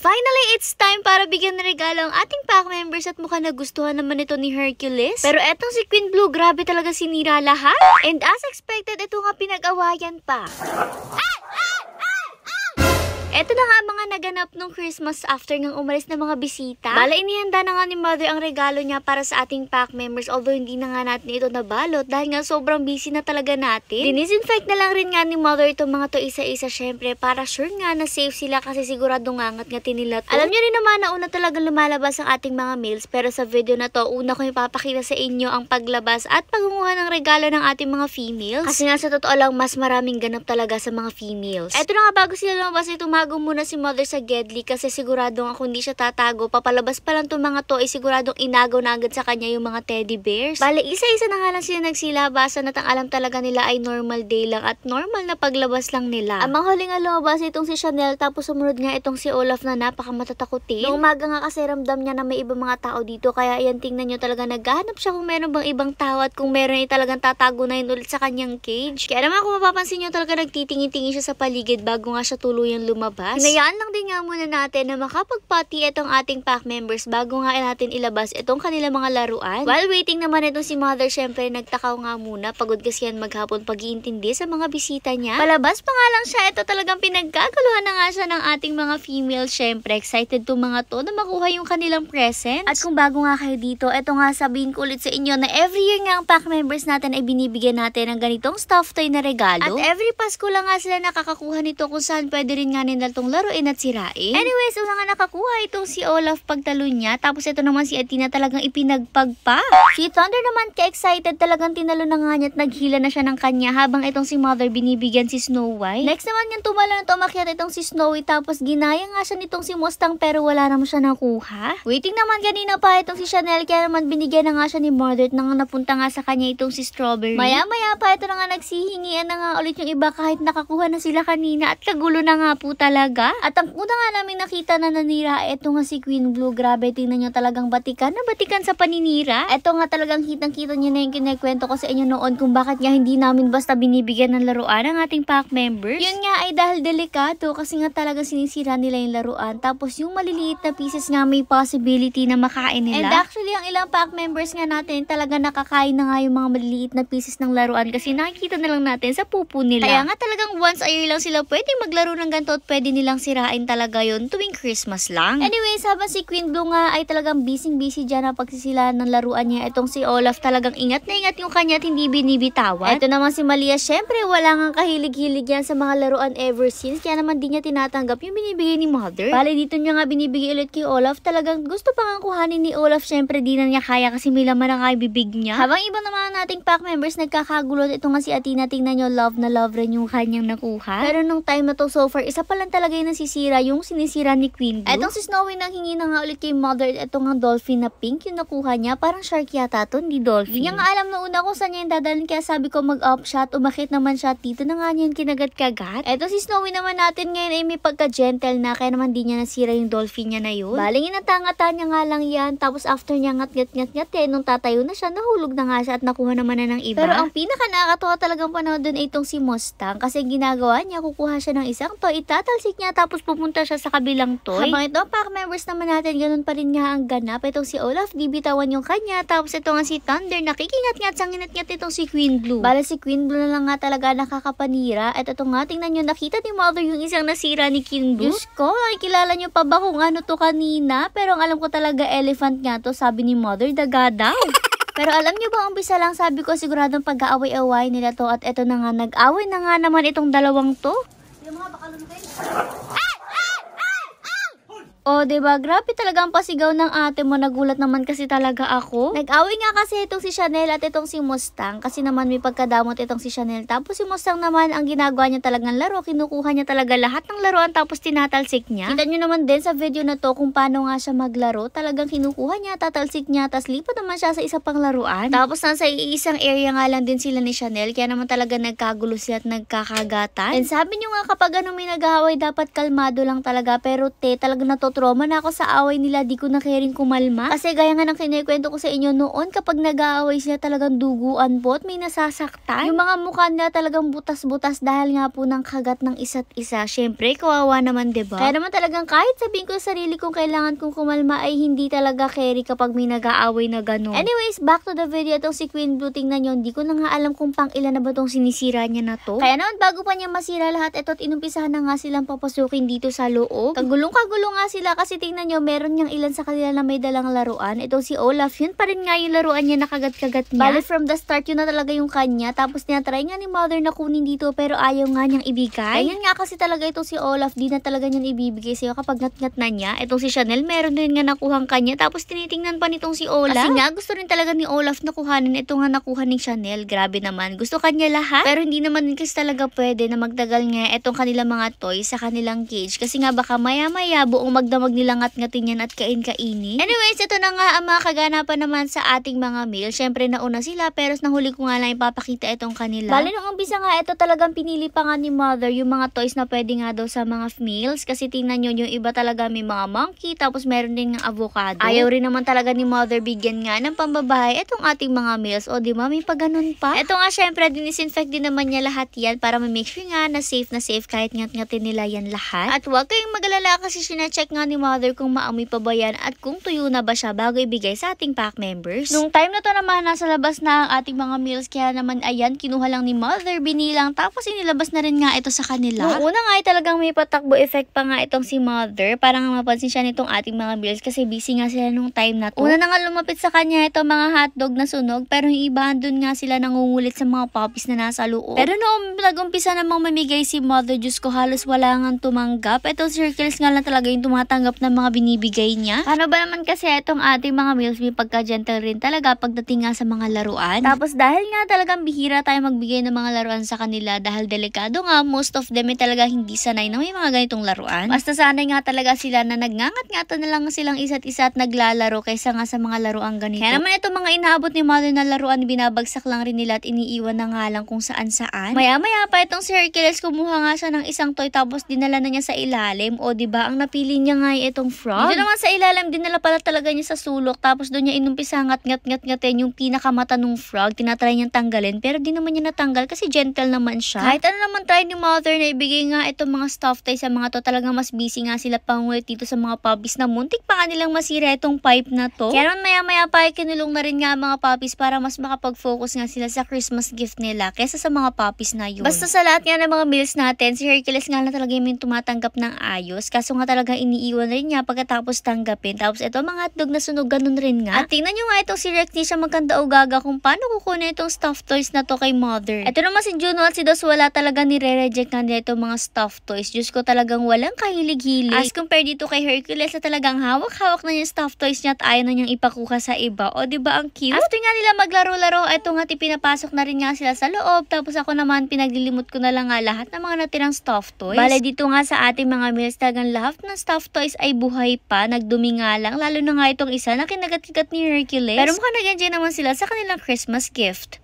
Finally, it's time para bigyan ng regalo ang ating pack members at mukhang nagustuhan naman ito ni Hercules. Pero etong si Queen Blue, grabe talaga sinira lahat. And as expected, ito nga pinag-awayan pa. Eto na nga mga naganap nung Christmas after ngang umalis na mga bisita. Bala, inihanda na nga ni Mother ang regalo niya para sa ating pack members, although hindi na nga natin ito nabalot dahil nga sobrang busy na talaga natin. Dinisinfect na lang rin nga ni Mother itong mga to isa-isa syempre para sure nga na safe sila kasi sigurado ngangat-ngatin nila to. Alam niyo rin naman na una talagang lumalabas ang ating mga mails, pero sa video na to, una ko ipapakita sa inyo ang paglabas at pagunguha ng regalo ng ating mga females. Kasi nga sa totoo lang, mas maraming ganap talaga sa mga females. Eto na nga, bago sila lumabas, tumago muna si Mother sa Gedli kasi siguradong ako hindi siya tatago. Papalabas pa lang itong mga to ay siguradong inagaw na agad sa kanya yung mga teddy bears. Bale, isa-isa na nga lang sila nagsilabasan at ang alam talaga nila ay normal day lang at normal na paglabas lang nila. Ang mga huli nga lumabas itong si Chanel, tapos sumunod nga itong si Olaf na napakamatatakutin. Noong umaga nga kasi ramdam niya na may ibang mga tao dito, kaya ayan, tingnan nyo talaga naghahanap siya kung meron bang ibang tao at kung meron ay talagang tatago na yun ulit sa kanyang cage. Kaya naman kung mapapansin nyo talaga nagtitingin-tingin siya sa paligid bago nga siya tuluyang lumabas. Hinayaan lang din nga muna natin na makapagpati itong ating pack members bago nga natin ilabas itong kanilang mga laruan. While waiting naman itong si Mother, syempre nagtakaw nga muna. Pagod kasi yan maghapon pag-iintindi sa mga bisita niya. Palabas pa nga lang siya, ito talagang pinagkakuluhan na nga siya ng ating mga female. Syempre excited to mga to na makuha yung kanilang presents. At kung bago nga kayo dito, ito nga sabihin ko ulit sa inyo na every year nga ang pack members natin ay binibigyan natin ng ganitong stuffed toy na regalo. At every Pasko lang nga sila nakakakuha nito kung saan pwede rin nga nila itong laruin at sirain. Anyways, una nga nakakuha itong si Olaf pagtalo niya. Tapos ito naman si Athena talagang ipinagpagpa. Si Thunder naman ka-excited, talagang tinalo na nga niya at naghila na siya ng kanya habang itong si Mother binibigyan si Snow White. Next naman niyang tumalo na tumakyat itong si Snowy, tapos ginaya nga siya nitong si Mustang pero wala naman siya nakuha. Waiting naman kanina pa itong si Chanel, kaya naman binigyan na nga siya ni Mother at nang napunta nga sa kanya itong si Strawberry. Maya-maya pa ito na nga nagsihingian na nga ulit yung iba kahit nakakuha na sila kanina at kagulo na nga po talaga. At ang una nga namin nakita na nanira, ito nga si Queen Blue. Grabe, tingnan nyo talagang batikan na batikan sa paninira. Ito nga talagang kitang-kita nyo na yung kinikwento ko sa inyo noon kung bakit nga hindi namin basta binibigyan ng laruan ang ating pack members. Yun nga ay dahil delikado kasi nga talagang sinisira nila yung laruan. Tapos yung maliliit na pieces nga may possibility na makain nila. And actually, ang ilang pack members nga natin talaga nakakain na nga yung mga maliliit na pieces ng laruan kasi nakikita na lang natin sa pupo nila. Kaya nga talagang once a year lang sila pwede maglaro ng ganito at pwede nilang sirain talaga yun tuwing Christmas lang. Anyways, habang si Queen Blue nga ay talagang busy dyan na pagsisila ng laruan niya, itong si Olaf talagang ingat na ingat yung kanya at hindi binibitawan. Ito naman si Malia, syempre wala nga kahilig-hilig yan sa mga laruan ever since, kaya naman di niya tinatanggap yung binibigay ni Mother. Bale, dito niya nga binibigay ulit kay Olaf. Talagang gusto pa nga kuhanin ni Olaf, syempre di na niya kaya kasi may laman ang bibig niya. Habang iba naman nating pack members nagkakagulot, ito nga si Athena, tingnan nyo, love na love rin yung kanyang nakuha. Pero nung time na to so far, isa pa lang talaga yung nasisira, yung sinisira ni Queen Blue. Etong si Snowy nang hingi na nga ulit kay Mother, etong nga dolphin na pink yung nakuha niya. Parang shark yata to, hindi dolphin. Hindi niya nga alam na una kung saan niya yung dadalhin, kaya sabi ko mag-up shot, umakit naman siya dito na nga niya yung kinagat-kagat. Eto si Snowy naman natin ngayon ay may pagka-gentle na, kaya naman di niya nasira yung dolphin niya na yun. Baling inatangatan niya nga lang yan, tapos after niya ngat-ngat-ngat nung tatayo na siya, nahulog na nga siya at nakuha naman na ng iba. Pero ang pinaka nakakatawa talagang panahon dun ay itong si Mustang, kasi ginagawa niya, kukuha siya ng isang toy, itatalsik niya, tapos pupunta siya sa kabilang toy. Habang ito, pack members naman natin, ganun pa rin nga ang ganap. Itong si Olaf, di bitawan yung kanya, tapos ito nga si Thunder, nakikingat-ngat sa nginat-ngat itong si Queen Blue. Bala si Queen Blue na lang nga talaga nakakapanira. At ito nga, tingnan nyo, nakita ni Mother yung isang nasira ni Queen Blue. Diyos ko, kilala nyo pa ba kung ano to kanina? Pero ang alam ko talaga elephant nga to, sabi ni Mother, daga daw. Pero alam nyo ba, umpisa lang sabi ko siguradong pag-aaway-away nila to, at ito na nga, nag-away na nga naman itong dalawang to. Yung mga bakalon kayo. O, diba? Grabe talaga ang pasigaw ng ate mo. Nagulat naman kasi talaga ako. Nag-away nga kasi itong si Chanel at itong si Mustang. Kasi naman may pagkadamot itong si Chanel. Tapos si Mustang naman, ang ginagawa niya talagang laro. Kinukuha niya talaga lahat ng laruan tapos tinatalsik niya. Kita nyo naman din sa video na to kung paano nga siya maglaro. Talagang kinukuha niya, tatalsik niya, tapos lipat naman siya sa isa pang laruan. Tapos nasa isang area nga lang din sila ni Chanel. Kaya naman talaga nagkagulo sila at nagkakagatan. And sabi nyo nga kapag may nag-away dapat kalmado lang talaga. Pero talagang trauma na ako sa away nila, di ko na caring kumalma. Kasi gaya nga ng kinikwento ko sa inyo noon, kapag nag-aaway sila talagang duguan po at may nasasaktan. Yung mga mukha nila talagang butas-butas dahil nga po ng kagat ng isa't isa. Syempre, kawawa naman, diba? Kaya naman talagang kahit sabihin ko sa sarili kong kailangan kong kumalma ay hindi talaga carry kapag may nag-aaway na gano'n. Anyways, back to the video. Itong si Queen Blue, tingnan nyo, hindi ko na nga alam kung pang ilan na ba itong sinisira niya na to. Kaya naman bago pa niya masira lahat, ito't inumpisahan na nga silang papasukin dito sa loob. Kagulong-kagulong nga sila kasi tingnan nyo, meron niyang ilan sa kanila na may dalang laruan. Ito si Olaf, yun pa rin nga yung laruan niya, nakagat-kagat niya. Bale from the start, yun na talaga yung kanya. Tapos tinatry nga ni Mother na kunin dito pero ayaw nga niyang ibigay. Ganyan nga kasi talaga ito si Olaf, di na talaga niyan ibibigay sa'yo kapag ngat-ngat na niya. Itong si Chanel, meron din nga nakuhang kanya. Tapos tinitingnan pa nitong si Olaf. Kasi nga gusto rin talaga ni Olaf na kuhanin. Ito nga nakuha ni Chanel. Grabe naman. Gusto kanya lahat. Pero hindi naman din kasi talaga pwede na magtagal nga itong kanilang mga toys sa kanilang cage. Kasi nga baka maya-maya buong magdamag nila ngat-ngatin yan at kain-kainin. Anyways, ito na nga ang mga kaganapan naman sa ating mga male. Syempre nauna sila pero nahuli ko nga lang ipapakita itong kanila. Bali nung umpisa nga ito talagang pinili pa nga ni Mother yung mga toys na pwede nga daw sa mga males. Kasi tingnan nyo yung iba talaga may mga monkey tapos meron din ng avocado. Ayaw rin naman talaga ni Mother bigyan nga ng pambabahay itong ating mga males. O di ba may paganon pa? Ito nga syempre dinisinfect din naman niya lahat yan para ma-make sure nga na safe kahit ngat-ngatin nila yan lahat. At huwag kayong mag-alala kasi sina-check nga ni Mother kung maamoy pa ba yan at kung tuyo na ba siya bago ibigay sa ating pack members. Nung time na to naman nasa labas na ang ating mga meals kaya naman ayan kinuha lang ni Mother, binilang tapos inilabas na rin nga ito sa kanila. Nung una nga ay talagang may patakbo effect pa nga itong si Mother para nga mapansin siya nitong ating mga meals kasi busy nga sila nung time na to. Una na nga lumapit sa kanya itong mga hotdog na sunog pero yung iba doon nga sila nangungulit sa mga puppies na nasa loob. Pero noong nag-umpisa namang mamigay si Mother, Diyos ko halos wala nga tumanggap. Itong circles nga lang talaga yung tumatanggap ng mga binibigay niya. Ano ba naman kasi itong ating mga meals may pagka-gentle rin talaga pagdating nga sa mga laruan. Tapos dahil nga talagang bihira tayo magbigay ng mga laruan sa kanila dahil delikado nga, most of them ay talaga hindi sanay na may mga ganitong laruan. Basta sanay nga talaga sila na nagngangat-ngata na lang silang isa't isa at naglalaro kaysa nga sa mga laruan ganito. Kaya naman itong mga inaabot ni Mother na laruan, binabagsak lang rin nila at iniiwan na nga lang kung saan-saan. Maya-maya pa itong si Hercules kumuha nga siya ng isang toy tapos dinala na niya sa ilalim. O diba ang napili niya nga ay itong frog. Dito naman sa ilalim dinala pala talaga niya sa sulok tapos doon niya inumpisa ngat-ngat-ngatin yung pinakamata ng frog. Tinatry niyang tanggalin pero di naman niya natanggal kasi gentle naman siya. Kahit ano naman try ni Mother na ibigay nga itong mga stuffed toys sa mga to, talagang mas busy nga sila pangulit dito sa mga puppies na muntik pa kanilang masira itong pipe na to. Kaya naman maya-maya pa ay kinulong na rin nga mga puppies para mas makapag-focus nga sila sa Christmas gift nila kaysa sa mga puppies na yun. Basta sa lahat nga ng mga meals natin, si Hercules nga lang talaga yung tumatanggap ng ayos kaso nga talaga iniiwan rin niya pagkatapos tanggapin. Tapos ito mga hotdog na sunog ganun rin nga. At tingnan nyo nga itong si Rex, di siya magkanda o gaga kung paano kukunin itong stuffed toys na to kay Mother. Ito naman si Juno at si Dos wala talaga nire-reject nga nila itong mga stuffed toys. Diyos ko talagang walang kahilig-hilig. As compared dito kay Hercules na talagang hawak-hawak na yung stuffed toys niya at ayaw na niyang ipakuha sa iba. O diba ang cute? After nga nila maglaro-laro, ito nga pinapasok na rin nga sila sa loob. Tapos ako naman pinaglilimot ko na lang nga lahat ng mga natirang stuffed toys. Bale dito nga sa ating mga meals talagang lahat ng stuffed toys ay buhay pa. Nagdumi nga lang. Lalo na nga itong isa na kinagat-kagat ni Hercules. Pero mukhang nag-enjoy naman sila sa kanilang Christmas gift.